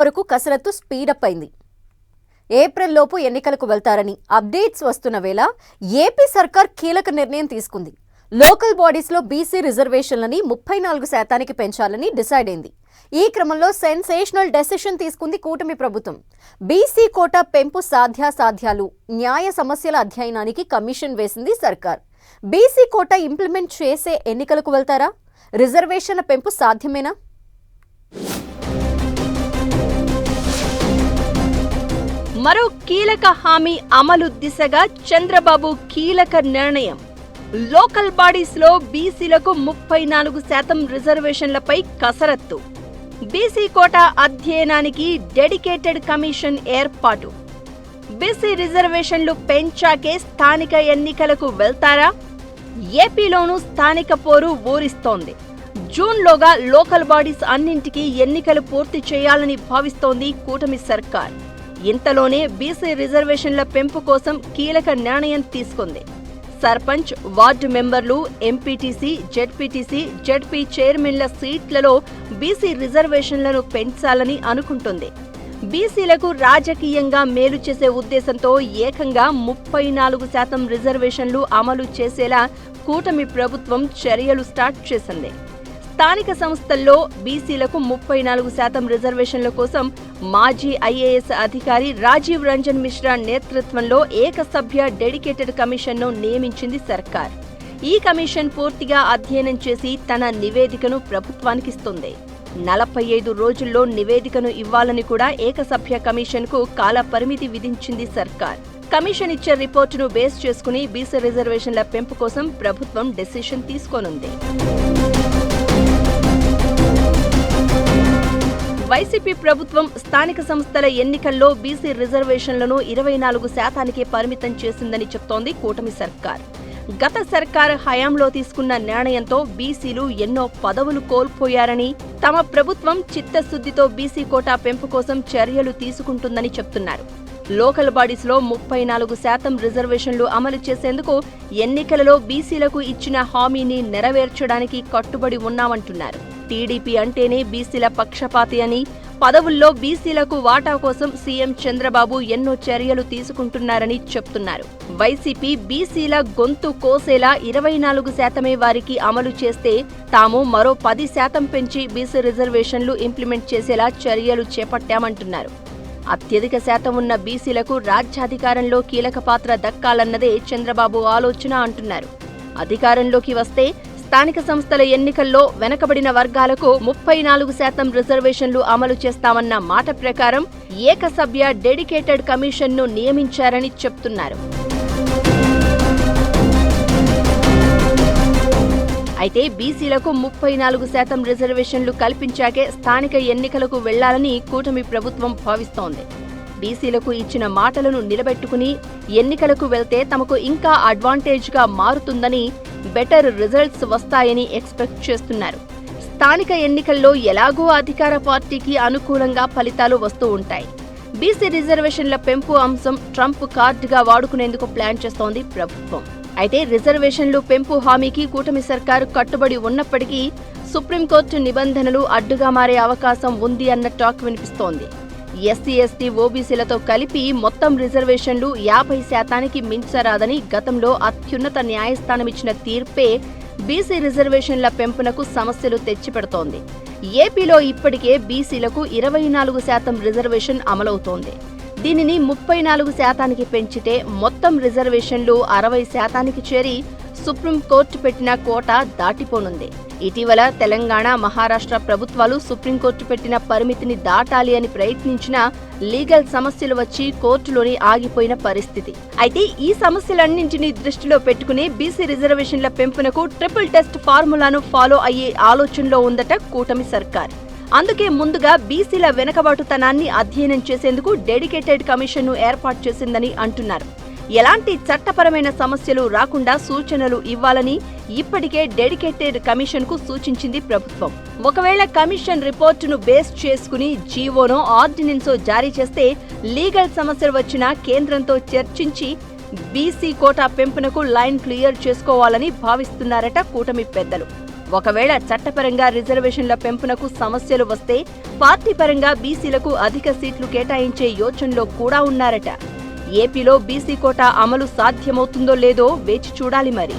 వరకు కసరత్తు స్పీడప్ అయింది. ఏప్రిల్ లోపు ఎన్నికలకు వెళ్తారని అప్డేట్స్ వస్తున్న వేళ ఏపీ సర్కార్ కీలక నిర్ణయం తీసుకుంది. లోకల్ బాడీస్లో బీసీ రిజర్వేషన్లని 34% పెంచాలని డిసైడ్ అయింది. ఈ క్రమంలో సెన్సేషనల్ డెసిషన్ తీసుకుంది కూటమి ప్రభుత్వం. బీసీ కోటా పెంపు సాధ్యాసాధ్యాలు, న్యాయ సమస్యల అధ్యయనానికి కమిషన్ వేసింది సర్కార్. బీసీ కోటా ఇంప్లిమెంట్ చేసే ఎన్నికలకు వెళ్తారా? రిజర్వేషన్ల పెంపు సాధ్యమేనా? మరో కీలక హామీ అమలు దిశగా చంద్రబాబు కీలక నిర్ణయం. లోకల్ బాడీస్ లో బీసీలకు 34% రిజర్వేషన్లపై కసరత్తు. బీసీ కోటా అధ్యయనానికి డెడికేటెడ్ కమిషన్ ఏర్పాటు. బీసీ రిజర్వేషన్లు పెంచాకే స్థానిక ఎన్నికలకు వెళ్తారా? ఏపీలోనూ స్థానిక పోరు ఊరిస్తోంది. జూన్లోగా లోకల్ బాడీస్ అన్నింటికీ ఎన్నికలు పూర్తి చేయాలని భావిస్తోంది కూటమి సర్కార్. ఇంతలోనే బీసీ రిజర్వేషన్ల పెంపు కోసం కీలక నిర్ణయం తీసుకుంది. సర్పంచ్, వార్డు మెంబర్లు, ఎంపీటీసీ, జెడ్పీటీసీ, జెడ్పీ చైర్మన్ల సీట్లలో బీసీ రిజర్వేషన్లను పెంచాలని అనుకుంటుంది. బీసీలకు రాజకీయంగా మేలు చేసే ఉద్దేశంతో ఏకంగా 34% రిజర్వేషన్లు అమలు చేసేలా కూటమి ప్రభుత్వం చర్యలు స్టార్ట్ చేసింది. స్థానిక సంస్థల్లో బీసీలకు 34% రిజర్వేషన్ల కోసం మాజీ ఐఏఎస్ అధికారి రాజీవ్ రంజన్ మిశ్రా నేతృత్వంలో ఏకసభ్య డెడికేటెడ్ కమిషన్ను నియమించింది సర్కార్. ఈ కమిషన్ పూర్తిగా అధ్యయనం చేసి తన నివేదికను ప్రభుత్వానికి ఇస్తుంది. 45 రోజుల్లో నివేదికను ఇవ్వాలని కూడా ఏకసభ్య కమిషన్కు కాల పరిమితి విధించింది సర్కార్. కమిషన్ ఇచ్చే రిపోర్టును బేస్ చేసుకుని బీసీ రిజర్వేషన్ల పెంపు కోసం ప్రభుత్వం డెసిషన్ తీసుకోనుంది. వైసీపీ ప్రభుత్వం స్థానిక సంస్థల ఎన్నికల్లో బీసీ రిజర్వేషన్లను 24%కే పరిమితం చేసిందని చెప్తోంది కూటమి సర్కార్. గత సర్కార్ హయాంలో తీసుకున్న నిర్ణయంతో బీసీలు ఎన్నో పదవులు కోల్పోయారని, తమ ప్రభుత్వం చిత్తశుద్ధితో బీసీ కోటా పెంపు కోసం చర్యలు తీసుకుంటుందని చెప్తున్నారు. లోకల్ బాడీస్లో 34% రిజర్వేషన్లు అమలు చేసేందుకు ఎన్నికలలో బీసీలకు ఇచ్చిన హామీని నెరవేర్చడానికి కట్టుబడి ఉన్నామంటున్నారు. టీడీపీ అంటేనే బీసీల పక్షపాతి అని, పదవుల్లో బీసీలకు వాటా కోసం సీఎం చంద్రబాబు ఎన్నో చర్యలు తీసుకుంటున్నారని చెప్తున్నారు. వైసీపీ బీసీల గొంతు కోసేలా 24% వారికి అమలు చేస్తే తాము మరో 10% పెంచి బీసీ రిజర్వేషన్లు ఇంప్లిమెంట్ చేసేలా చర్యలు చేపట్టామంటున్నారు. అత్యధిక శాతం ఉన్న బీసీలకు రాజ్యాధికారంలో కీలక పాత్ర దక్కాలన్నదే చంద్రబాబు ఆలోచన అంటున్నారు. అధికారంలోకి వస్తే స్థానిక సంస్థల ఎన్నికల్లో వెనకబడిన వర్గాలకు 34% రిజర్వేషన్లు అమలు చేస్తామన్న మాట ప్రకారం ఏకసభ్య డెడికేటెడ్ కమిషన్ను నియమించారని చెప్తున్నారు. అయితే బీసీలకు 34% రిజర్వేషన్లు కల్పించాకే స్థానిక ఎన్నికలకు వెళ్లాలని కూటమి ప్రభుత్వం భావిస్తోంది. బీసీలకు ఇచ్చిన మాటలను నిలబెట్టుకుని ఎన్నికలకు వెళ్తే తమకు ఇంకా అడ్వాంటేజ్గా మారుతుందని, బెటర్ రిజల్ట్స్ వస్తాయని ఎక్స్పెక్ట్ చేస్తున్నారు. స్థానిక ఎన్నికల్లో ఎలాగో అధికార పార్టీకి అనుకూలంగా ఫలితాలు వస్తూ ఉంటాయి. బీసీ రిజర్వేషన్ల పెంపు అంశం ట్రంప్ కార్డుగా వాడుకునేందుకు ప్లాన్ చేస్తోంది ప్రభుత్వం. అయితే రిజర్వేషన్లు పెంపు హామీకి కూటమి సర్కారు కట్టుబడి ఉన్నప్పటికీ సుప్రీంకోర్టు నిబంధనలు అడ్డుగా మారే అవకాశం ఉంది అన్న టాక్ వినిపిస్తోంది. ఎస్సీ, ఎస్టీ, ఓబీసీలతో కలిపి మొత్తం రిజర్వేషన్లు 50%కి మించరాదని గతంలో అత్యున్నత న్యాయస్థానం ఇచ్చిన తీర్పే బీసీ రిజర్వేషన్ల పెంపునకు సమస్యలు తెచ్చిపెడుతోంది. ఏపీలో ఇప్పటికే బీసీలకు 24% రిజర్వేషన్ అమలవుతోంది. దీనిని 34%కి పెంచితే మొత్తం రిజర్వేషన్లు 60%కి చేరి సుప్రీంకోర్టు పెట్టిన కోటా దాటిపోనుంది. ఇటీవల తెలంగాణ, మహారాష్ట్ర ప్రభుత్వాలు సుప్రీంకోర్టు పెట్టిన పరిమితిని దాటాలి అని ప్రయత్నించినా లీగల్ సమస్యలు వచ్చి కోర్టులోనే ఆగిపోయిన పరిస్థితి. అయితే ఈ సమస్యలన్నింటినీ దృష్టిలో పెట్టుకుని బీసీ రిజర్వేషన్ల పెంపునకు ట్రిపుల్ టెస్ట్ ఫార్ములాను ఫాలో అయ్యే ఆలోచనలో ఉందట కూటమి సర్కార్. అందుకే ముందుగా బీసీల వెనకబాటుతనాన్ని అధ్యయనం చేసేందుకు డెడికేటెడ్ కమిషన్ను ఏర్పాటు చేసిందని అంటున్నారు. ఎలాంటి చట్టపరమైన సమస్యలు రాకుండా సూచనలు ఇవ్వాలని ఇప్పటికే డెడికేటెడ్ కమిషన్కు సూచించింది ప్రభుత్వం. ఒకవేళ కమిషన్ రిపోర్టును బేస్ చేసుకుని జీవోనో, ఆర్డినెన్సో జారీ చేస్తే లీగల్ సమస్యలు వచ్చినా కేంద్రంతో చర్చించి బీసీ కోటా పెంపునకు లైన్ క్లియర్ చేసుకోవాలని భావిస్తున్నారట కూటమి పెద్దలు. ఒకవేళ చట్టపరంగా రిజర్వేషన్ల పెంపునకు సమస్యలు వస్తే పార్టీ పరంగా బీసీలకు అధిక సీట్లు కేటాయించే యోచనలో కూడా ఉన్నారట. ఏపీలో బీసీ కోటా అమలు సాధ్యమవుతుందో లేదో వేచి చూడాలి మరి.